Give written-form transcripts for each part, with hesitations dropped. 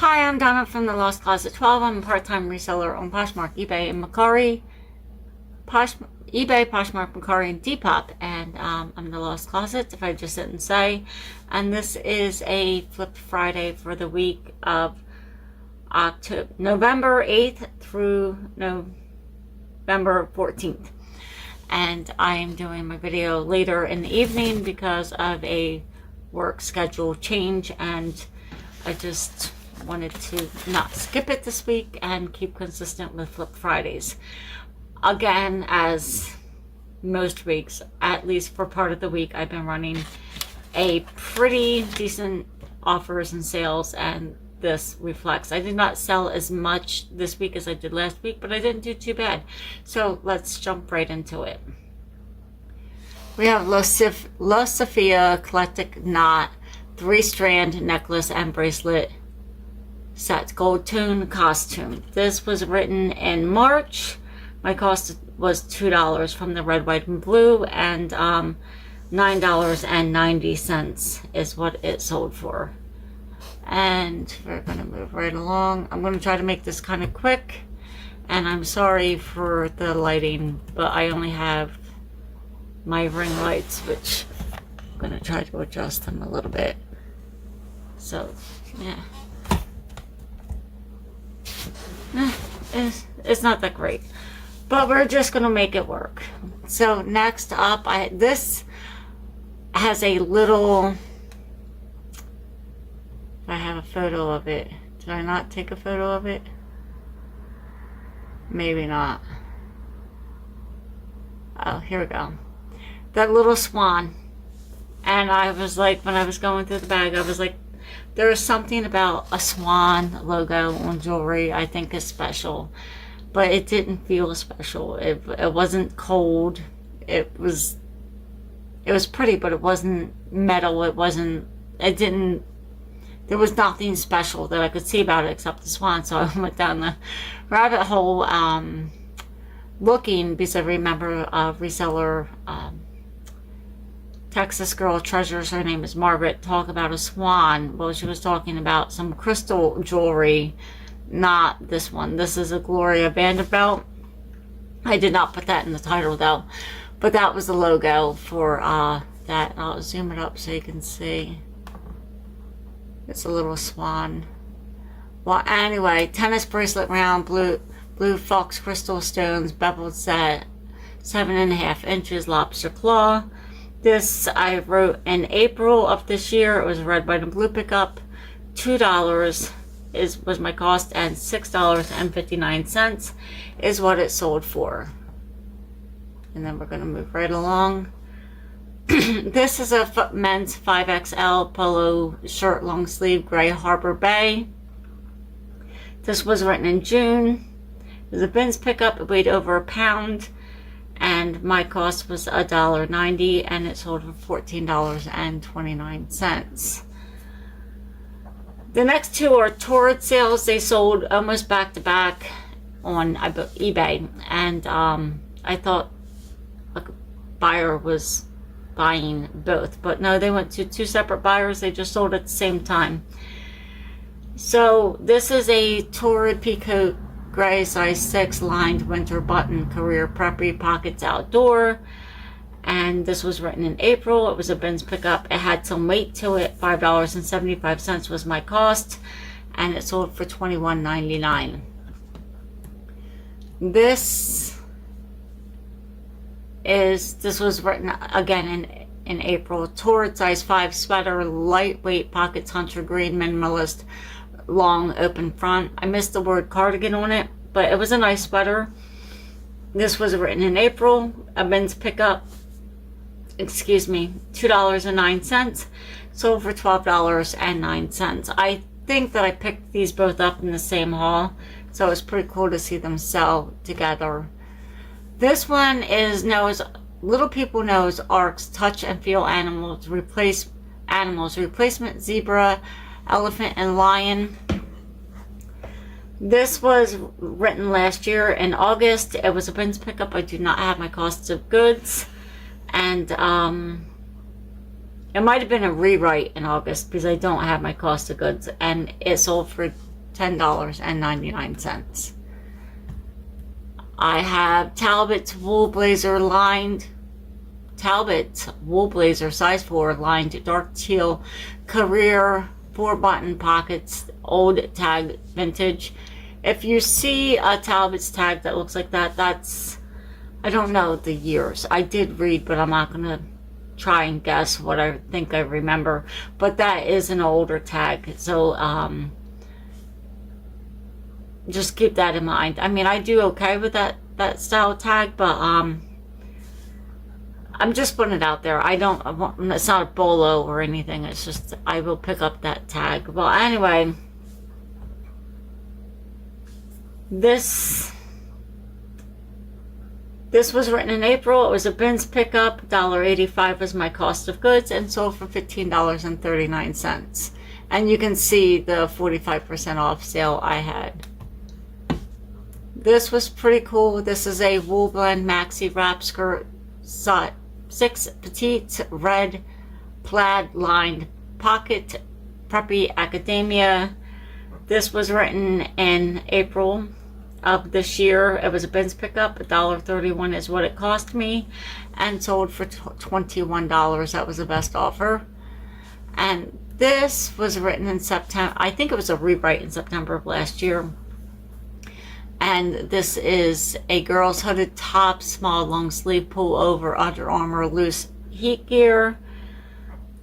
Hi, I'm Donna from the Lost Closet 12. I'm a part-time reseller on Poshmark, eBay, and Mercari. eBay, Poshmark, Mercari, and Depop. And I'm the Lost Closet, if I just didn't say. And this is a Flip Friday for the week of November 8th through November 14th. And I am doing my video later in the evening because of a work schedule change, and I just wanted to not skip it this week and keep consistent with Flip Fridays. Again, as most weeks, at least for part of the week, I've been running a pretty decent offers and sales, and this reflects. I did not sell as much this week as I did last week, but I didn't do too bad. So let's jump right into it. We have La Sofia Eclectic Knot 3-strand necklace and bracelet set, gold tone costume. This was written in March. My cost was $2 from the red, white, and blue, and $9.90 is what it sold for. And we're gonna move right along. I'm gonna try to make this kind of quick, and I'm sorry for the lighting, but I only have my ring lights, which I'm gonna try to adjust them a little bit. So yeah, it's not that great, but we're just gonna make it work. So next up, this has a little, I have a photo of it. Did I not take a photo of it? Maybe not. Oh, here we go. That little swan. And I was like, when I was going through the bag, I was like, there is something about a swan logo on jewelry I think is special. But it didn't feel special. It wasn't cold. It was pretty, but it wasn't metal. There was nothing special that I could see about it except the swan. So I went down the rabbit hole looking, because I remember a reseller, Texas Girl Treasures, her name is Margaret, talk about a swan. Well, she was talking about some crystal jewelry, not this one. This is a Gloria Vanderbilt. I did not put that in the title though, but that was the logo for that. I'll zoom it up so you can see. It's a little swan. Well, anyway, tennis bracelet round, blue fox crystal stones, beveled set, 7.5 inches, lobster claw. This I wrote in April of this year. It was a red, white, and blue pickup. $2 was my cost, and $6.59 is what it sold for. And then we're going to move right along. This is a men's 5XL polo shirt, long sleeve, gray, Harbor Bay. This was written in June. It was a bins pickup. It weighed over a pound, and my cost was $1.90, and it sold for $14.29. The next two are torrid sales. They sold almost back to back on eBay, and I thought a buyer was buying both, but no, they went to two separate buyers. They just sold at the same time. So this is a torrid peacoat gray, size 6, lined winter button, career preppy, pockets outdoor, and this was written in April. It was a bins pickup. It had some weight to it. $5.75 was my cost, and it sold for $21.99. This was written again in April. Torrid, size 5 sweater, lightweight, pockets, hunter green, minimalist, long open front. I missed the word cardigan on it, but it was a nice sweater. This was written in April. A men's pickup, $2.09, sold for $12.09. I think that I picked these both up in the same haul, so it's pretty cool to see them sell together. This one Little People knows ARC's Touch and Feel replacement zebra, elephant, and lion. This was written last year in August. It was a bins pickup. I do not have my cost of goods, and It might have been a rewrite in August because I don't have my cost of goods, and it sold for $10.99. I have Talbot's wool blazer size 4 lined dark teal career 4-button pockets, old tag, vintage. If you see a Talbot's tag that looks like that, that's, I don't know the years. I did read, but I'm not going to try and guess what I think I remember. But that is an older tag. So just keep that in mind. I mean, I do okay with that style tag, but I'm just putting it out there. It's not a bolo or anything. It's just, I will pick up that tag. Well, anyway, this was written in April. It was a bins pickup. $1.85 was my cost of goods and sold for $15.39. And you can see the 45% off sale I had. This was pretty cool. This is a wool blend maxi wrap skirt, 6 petite red plaid lined pocket, preppy academia. This was written in April of this year. It was a bins pickup. $1.31 is what it cost me, and sold for $21. That was the best offer. And this was written in September. I think it was a rewrite in September of last year. And this is a girl's hooded top, small long sleeve pull over, Under Armour loose heat gear.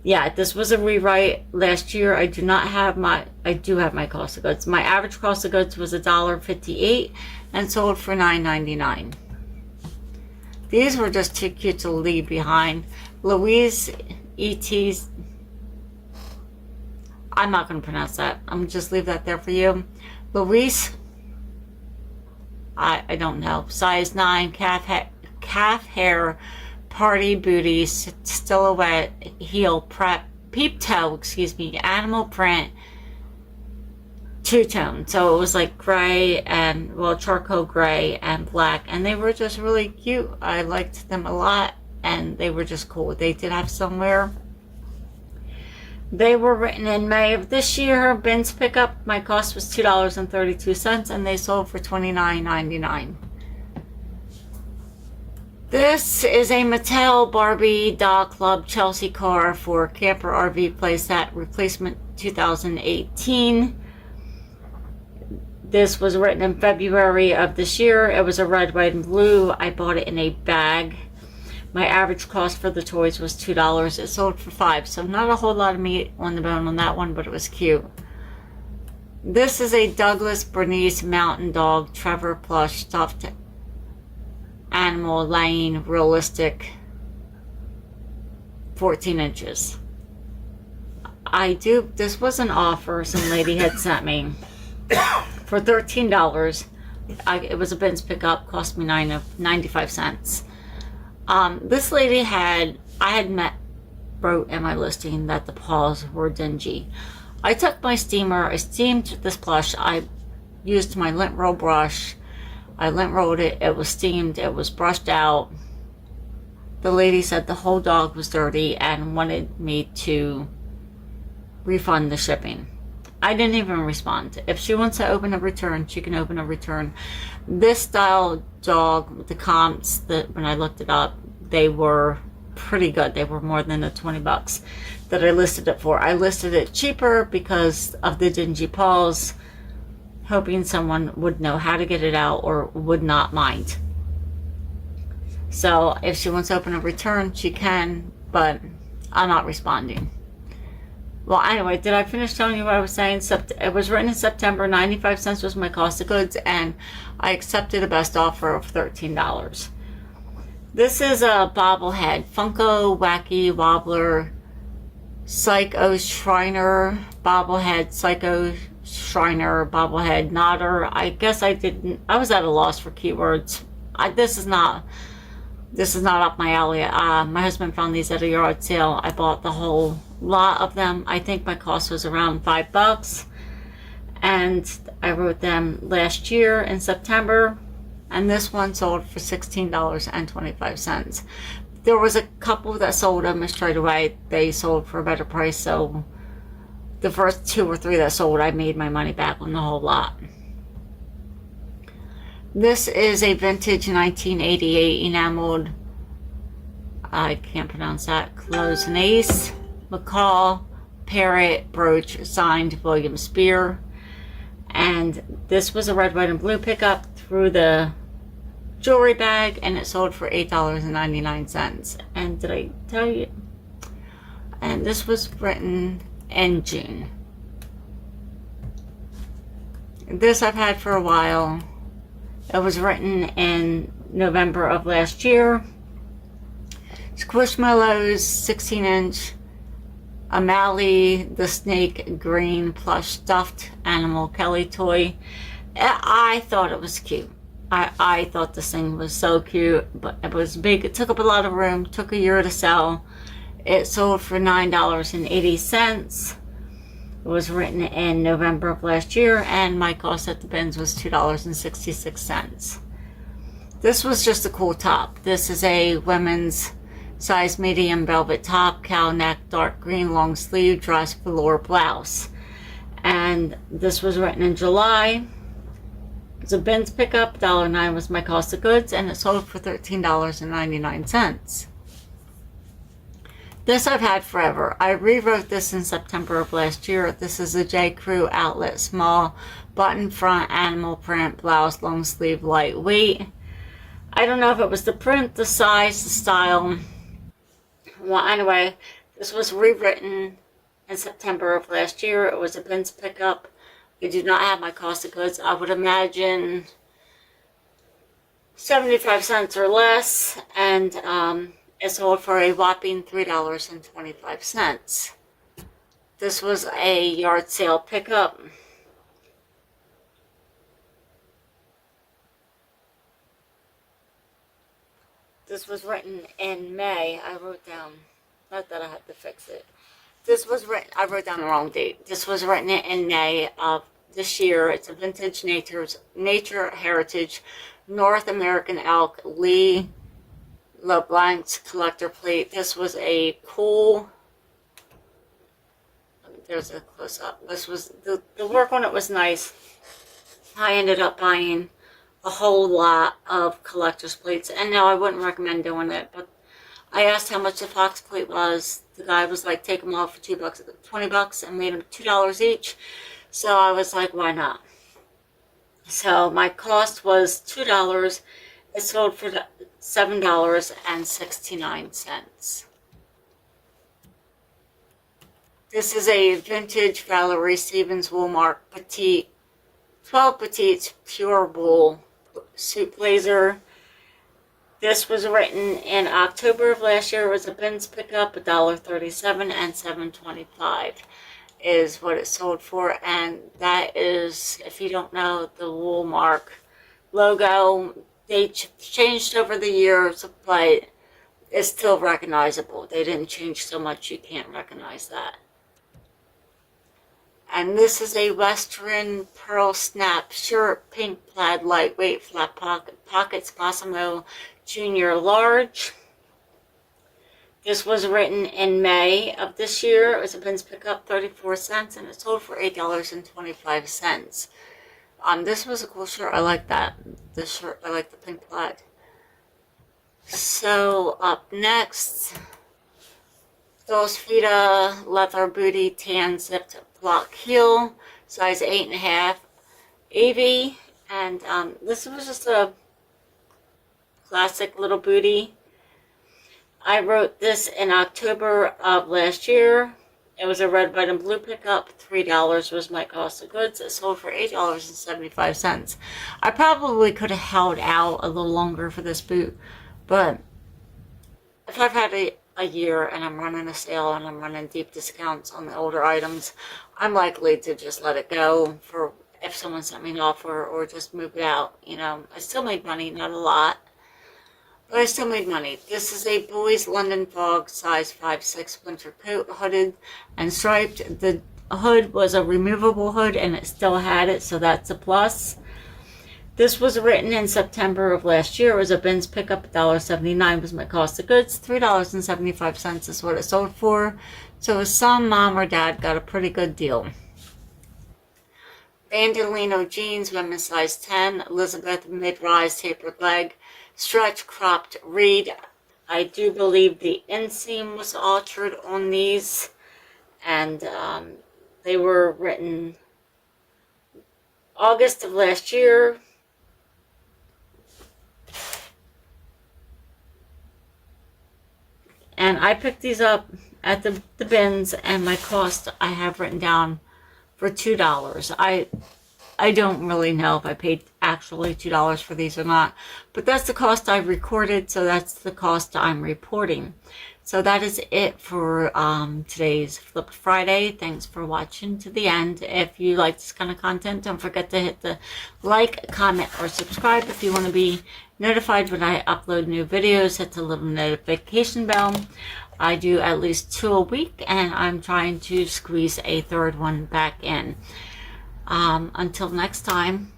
Yeah, this was a rewrite last year. I do have my cost of goods. My average cost of goods was $1.58 and sold for $9.99. These were just too cute to leave behind. Louise E.T.'s, I'm not going to pronounce that. I'm going to just leave that there for you. Louise, I don't know. Size 9, calf hair, party booty, silhouette, heel, peep toe, animal print, two-tone. So it was like gray and, well, charcoal gray and black. And they were just really cute. I liked them a lot. And they were just cool. They did have some wear. They were written in May of this year. Bins pickup. My cost was $2.32 and they sold for $29.99. This is a Mattel Barbie Doll Club Chelsea car for camper RV playset replacement 2018. This was written in February of this year. It was a red, white, and blue. I bought it in a bag. My average cost for the toys was $2. It sold for $5. So not a whole lot of meat on the bone on that one, but it was cute. This is a Douglas Bernese Mountain Dog Trevor plush stuffed animal laying realistic 14 inches. This was an offer some lady had sent me for $13. It was a bins pickup, cost me 95 cents. This lady wrote in my listing that the paws were dingy. I took my steamer, I steamed this plush, I used my lint roll brush, I lint rolled it, it was steamed, it was brushed out. The lady said the whole dog was dirty and wanted me to refund the shipping. I didn't even respond. If she wants to open a return, she can open a return. This style dog, the comps, when I looked it up, they were pretty good. They were more than the $20 that I listed it for. I listed it cheaper because of the dingy paws, hoping someone would know how to get it out or would not mind. So if she wants to open a return, she can, but I'm not responding. Well, anyway, did I finish telling you what I was saying? It was written in September. 95 cents was my cost of goods, and I accepted a best offer of $13. This is a bobblehead. Funko Wacky Wobbler Psycho Shriner bobblehead. Psycho Shriner bobblehead Nodder. I guess I was at a loss for keywords. This is not up my alley. My husband found these at a yard sale. I bought the whole lot of them. I think my cost was around $5, and I wrote them last year in September, and this one sold for $16.25. There was a couple that sold them straight away. They sold for a better price, so the first 2 or 3 that sold, I made my money back on the whole lot. This is a vintage 1988 enameled, I can't pronounce that, cloisonne macaw parrot brooch signed William Spear. And this was a red, white, and blue pickup through the jewelry bag, and it sold for $8.99. And did I tell you? And this was written in June. This I've had for a while. It was written in November of last year. Squishmallows 16-inch O'Malley the Snake Green plush stuffed animal Kelly toy. I thought it was cute. I thought this thing was so cute, but it was big. It took up a lot of room. Took a year to sell. It sold for $9.80. It was written in November of last year, and my cost at the bins was $2.66. This was just a cool top. This is a women's size medium velvet top, cow neck, dark green, long sleeve, dress velour blouse. And this was written in July. It's a bins pickup. $1.09 was my cost of goods, and it sold for $13.99. This I've had forever. I rewrote this in September of last year. This is a J. Crew outlet small button front animal print blouse, long sleeve, lightweight. I don't know if it was the print, the size, the style. Well, anyway, this was rewritten in September of last year. It was a bins pickup. I do not have my cost of goods. I would imagine 75 cents or less, and it sold for a whopping $3.25. This was a yard sale pickup. This was written in May. I wrote down, not that I had to fix it. This was written, I wrote down the wrong date. This was written in May of this year. It's a vintage nature heritage North American elk Lee LeBlanc's collector plate. This was a cool, there's a close-up. This was, the work on it was nice. I ended up buying a whole lot of collector's plates, and no, I wouldn't recommend doing it, but I asked how much the fox plate was. The guy was like, take them all for $2, 20 bucks, and made them $2 each. So I was like, why not? So my cost was $2. It sold for $7.69. This is a vintage Valerie Stevens Woolmark Petite, 12 Petites pure wool suit blazer. This was written in October of last year. It was a bins pickup, $1.37 and $7.25 is what it sold for. And that is, if you don't know, the Woolmark logo. They changed over the years, but it's still recognizable. They didn't change so much you can't recognize that. And this is a Western Pearl Snap shirt, pink plaid, lightweight, flat pockets, Massimo Junior large. This was written in May of this year. It was a bins pickup, 34 cents, and it sold for $8.25. This was a cool shirt. I like that. This shirt, I like the pink plaid. So up next, Dos Fita leather booty tan zipped block heel, size 8.5 AV, and this was just a classic little booty. I wrote this in October of last year. It was a red, white, and blue pickup. $3 was my cost of goods. It sold for $8.75. I probably could have held out a little longer for this boot, but if I've had a year and I'm running a sale and I'm running deep discounts on the older items, I'm likely to just let it go for if someone sent me an offer or just move it out. You know, I still made money, not a lot, but I still made money. This is a boys London Fog size 5'6" winter coat, hooded and striped. The hood was a removable hood and it still had it, so that's a plus. This was written in September of last year. It was a bins pickup, $1.79 was my cost of goods. $3.75 is what it sold for. So his son, mom, or dad got a pretty good deal. Bandolino jeans, women's size 10. Elizabeth, mid-rise, tapered leg. Stretch, cropped, reed. I do believe the inseam was altered on these. And they were written August of last year. And I picked these up at the bins, and my cost I have written down for $2. I don't really know if I paid actually $2 for these or not, but that's the cost I recorded, so that's the cost I'm reporting. So that is it for today's Flip Friday. Thanks for watching to the end. If you like this kind of content, don't forget to hit the like, comment, or subscribe. If you want to be notified when I upload new videos, hit the little notification bell. I do at least 2 a week, and I'm trying to squeeze a third one back in. Until next time,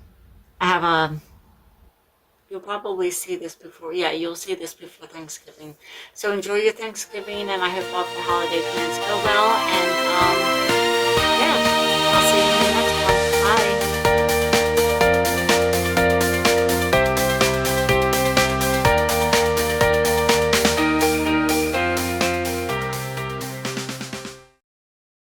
you'll probably see this before, yeah, you'll see this before Thanksgiving. So enjoy your Thanksgiving, and I hope all the holiday plans go well, and, yeah.